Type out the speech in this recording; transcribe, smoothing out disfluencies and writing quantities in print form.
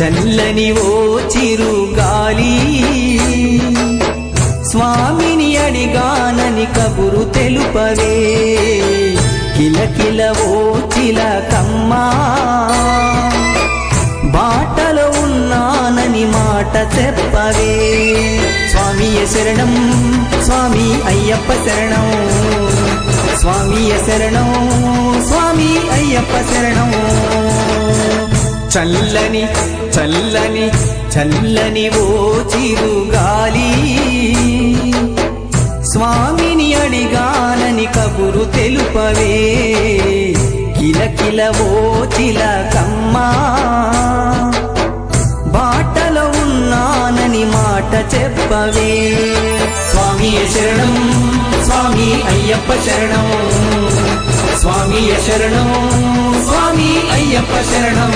చల్లని ఓ చిరుగాలి స్వామిని అడిగానని కబురు తెలుపవే కిలకిల ఓ చిలకమ్మా బాటలో ఉన్నానని మాట చెప్పవే స్వామియ శరణం స్వామి అయ్యప్ప శరణం స్వామియ శరణం స్వామి అయ్యప్ప శరణం చల్లని చల్లని చల్లని ఓ చిరుగాలి స్వామిని అడిగానని కబురు తెలుపవే కిలకిల ఓ చిలకమ్మా బాటలో ఉన్నానని మాట చెప్పవే స్వామియ శరణం స్వామి అయ్యప్ప శరణం స్వామియ శరణం స్వామి అయ్యప్ప శరణం